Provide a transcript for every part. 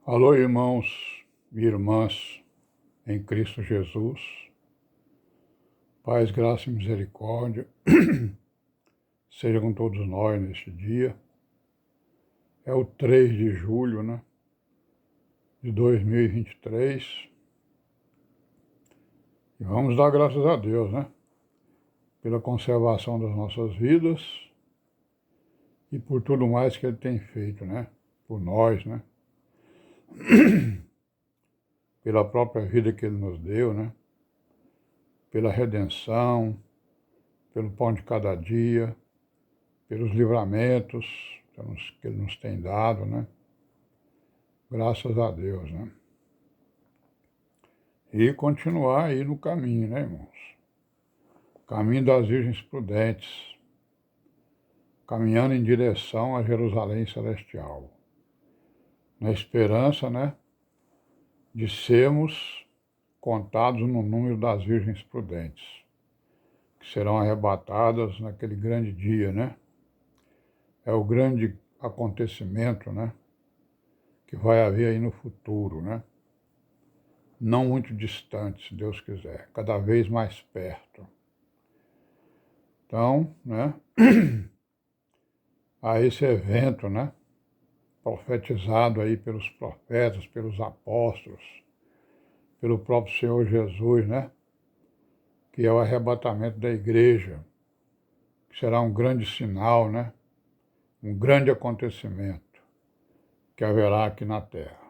Alô, irmãos e irmãs em Cristo Jesus, paz, graça e misericórdia, seja com todos nós neste dia. É o 3 de julho, de 2023, e vamos dar graças a Deus, pela conservação das nossas vidas e por tudo mais que Ele tem feito, por nós, pela própria vida que Ele nos deu, pela redenção, pelo pão de cada dia, pelos livramentos que Ele nos tem dado, Graças a Deus, E continuar aí no caminho, irmãos? Caminho das Virgens Prudentes, caminhando em direção a Jerusalém Celestial, na esperança, de sermos contados no número das Virgens Prudentes, que serão arrebatadas naquele grande dia, É o grande acontecimento, que vai haver aí no futuro, Não muito distante, se Deus quiser, cada vez mais perto. Então, a esse evento, profetizado aí pelos profetas, pelos apóstolos, pelo próprio Senhor Jesus, que é o arrebatamento da igreja, que será um grande sinal, um grande acontecimento que haverá aqui na Terra.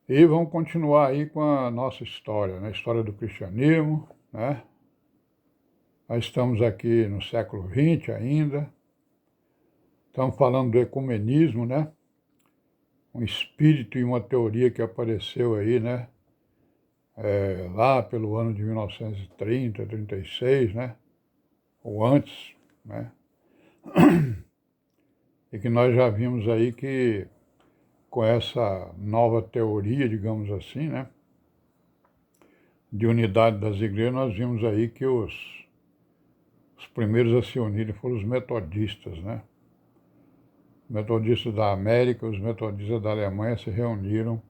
E vamos continuar aí com a nossa história, a história do cristianismo, Nós estamos aqui no século XX ainda, estamos falando do ecumenismo, Um espírito e uma teoria que apareceu aí, lá pelo ano de 1930, 36, Ou antes, E que nós já vimos aí que com essa nova teoria, digamos assim, de unidade das igrejas, nós vimos aí que os primeiros a se unirem foram os metodistas, Os metodistas da América, os metodistas da Alemanha se reuniram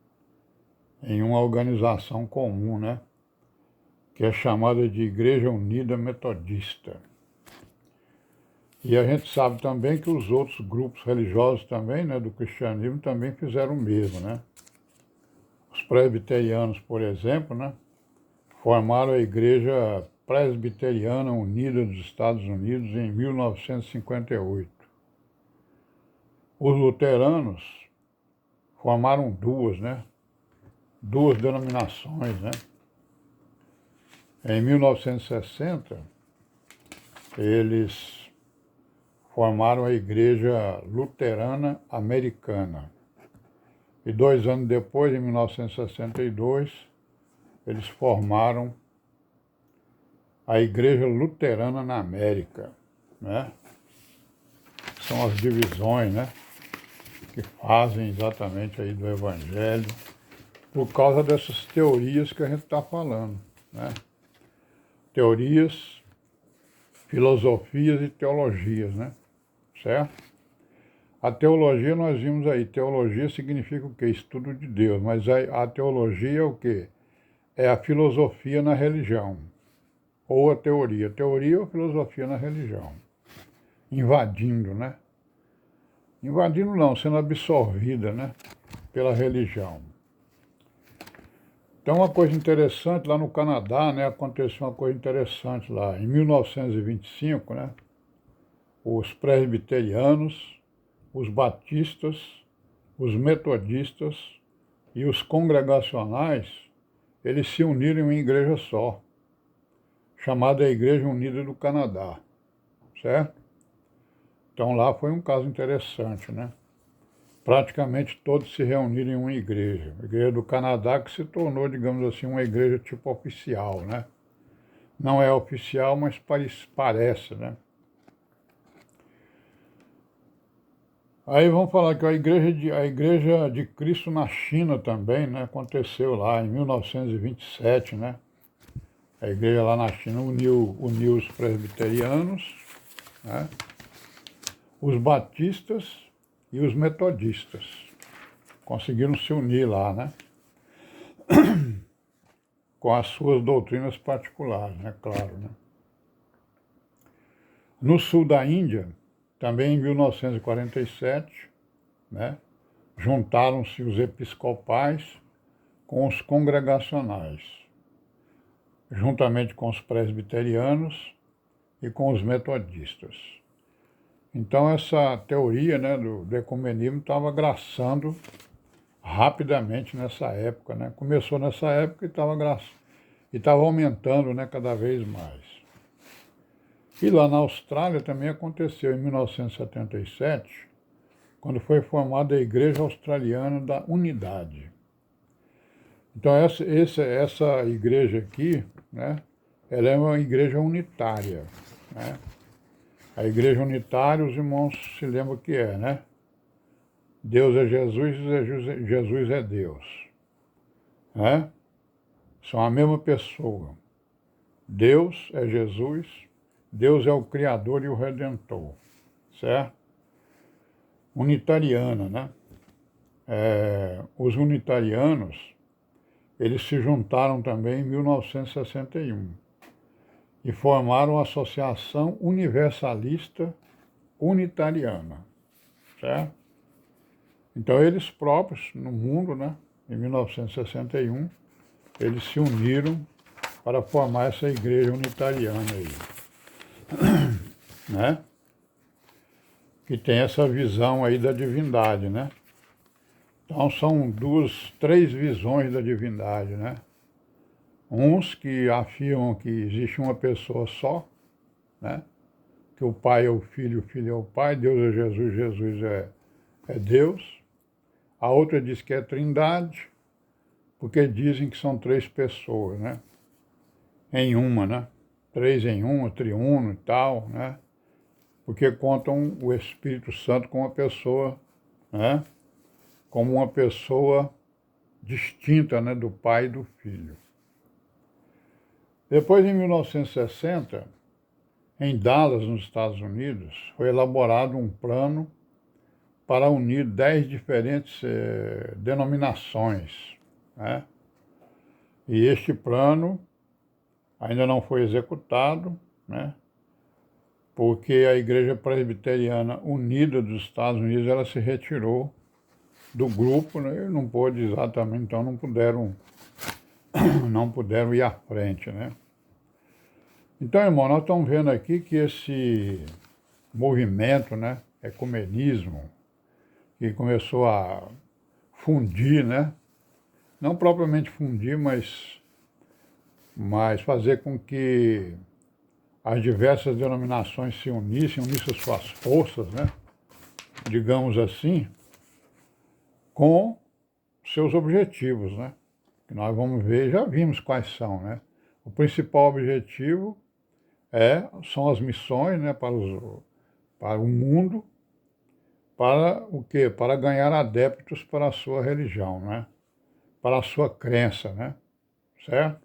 em uma organização comum, que é chamada de Igreja Unida Metodista. E a gente sabe também que os outros grupos religiosos também, do cristianismo, também fizeram o mesmo, Os presbiterianos, por exemplo, formaram a Igreja Presbiteriana Unida dos Estados Unidos em 1958. Os luteranos formaram duas, Duas denominações, Em 1960, eles formaram a Igreja Luterana Americana. E 2 anos depois, em 1962, eles formaram a Igreja Luterana na América, São as divisões, que fazem exatamente aí do Evangelho, por causa dessas teorias que a gente está falando, Teorias, filosofias e teologias, certo? A teologia nós vimos aí, teologia significa o quê? Estudo de Deus, mas a teologia é o quê? É a filosofia na religião, ou a teoria ou a filosofia na religião, invadindo, Invadindo não, sendo absorvida, pela religião. Então, uma coisa interessante, lá no Canadá, aconteceu uma coisa interessante lá. Em 1925, os presbiterianos, os batistas, os metodistas e os congregacionais, eles se uniram em uma igreja só, chamada Igreja Unida do Canadá, certo? Então lá foi um caso interessante, Praticamente todos se reuniram em uma igreja, a Igreja do Canadá, que se tornou, digamos assim, uma igreja tipo oficial, Não é oficial, mas parece, Aí vamos falar que a Igreja de Cristo na China também, aconteceu lá em 1927, A igreja lá na China uniu os presbiterianos, os batistas e os metodistas. conseguiram se unir lá, né? Com as suas doutrinas particulares, né? Claro, né? No sul da Índia, também em 1947, né? Juntaram-se os episcopais com os congregacionais, juntamente com os presbiterianos e com os metodistas. Então essa teoria, né, do ecumenismo estava graçando rapidamente nessa época, né? Começou nessa época e estava aumentando, né, cada vez mais. E lá na Austrália também aconteceu em 1977, quando foi formada a Igreja Australiana da Unidade. Então essa igreja aqui, né, ela é uma igreja unitária, né? A igreja unitária, os irmãos se lembram o que é, né? Deus é Jesus e Jesus é Deus, né? São a mesma pessoa. Deus é Jesus, Deus é o Criador e o Redentor, certo? Unitariana, né? Os unitarianos, eles se juntaram também em 1961 e formaram a Associação Universalista Unitariana, certo? Então eles próprios, no mundo, né, em 1961, eles se uniram para formar essa igreja unitariana aí, né? Que tem essa visão aí da divindade, né? Então são três visões da divindade, né? Uns que afirmam que existe uma pessoa só, né? Que o Pai é o Filho é o Pai, Deus é Jesus, Jesus é Deus. A outra diz que é Trindade, porque dizem que são três pessoas, né? Em uma, né? Três em uma, triuno e tal, né? Porque contam o Espírito Santo como uma pessoa, né? Como uma pessoa distinta, né, do Pai e do Filho. Depois, em 1960, em Dallas, nos Estados Unidos, foi elaborado um plano para unir 10 diferentes denominações, né? E este plano ainda não foi executado, né? Porque a Igreja Presbiteriana Unida dos Estados Unidos ela se retirou do grupo, né? E não pôde exatamente, então não puderam ir à frente, né? Então, irmão, nós estamos vendo aqui que esse movimento, né, ecumenismo, que começou a fundir, né? Não propriamente fundir, mas fazer com que as diversas denominações se unissem suas forças, né? Digamos assim, com seus objetivos, né? Que nós vamos ver, já vimos quais são, né? O principal objetivo são as missões, né, para o mundo, para o quê? Para ganhar adeptos para a sua religião, né? Para a sua crença, né? Certo?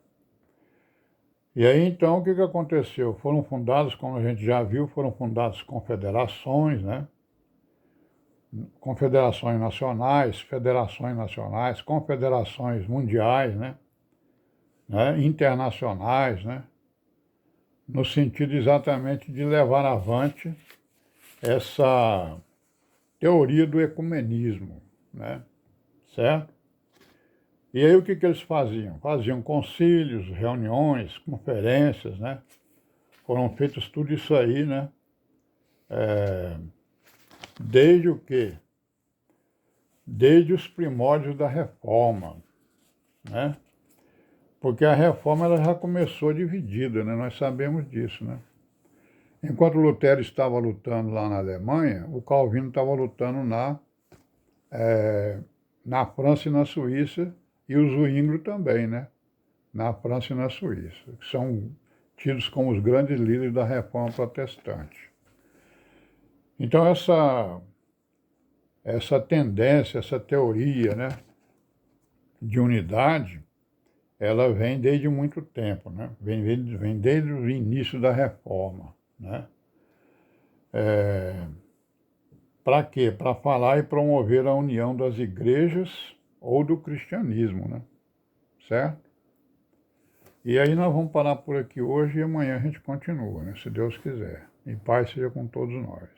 E aí, então, o que aconteceu? Foram fundadas, como a gente já viu, foram fundadas confederações, né? Confederações nacionais, federações nacionais, confederações mundiais, né? Internacionais, né? No sentido exatamente de levar avante essa teoria do ecumenismo, né? Certo? E aí o que eles faziam? Faziam concílios, reuniões, conferências, né? Foram feitos tudo isso aí, né? Desde o quê? Desde os primórdios da reforma, né? Porque a reforma ela já começou dividida, né? Nós sabemos disso, né? Enquanto Lutero estava lutando lá na Alemanha, o Calvino estava lutando na França e na Suíça, e o Zwinglio também, né? Na França e na Suíça, que são tidos como os grandes líderes da reforma protestante. Então essa tendência, essa teoria, né, de unidade, ela vem desde muito tempo, né? Vem desde o início da reforma, né? Para quê? Para falar e promover a união das igrejas ou do cristianismo, né? Certo? E aí nós vamos parar por aqui hoje e amanhã a gente continua, né? Se Deus quiser. E paz seja com todos nós.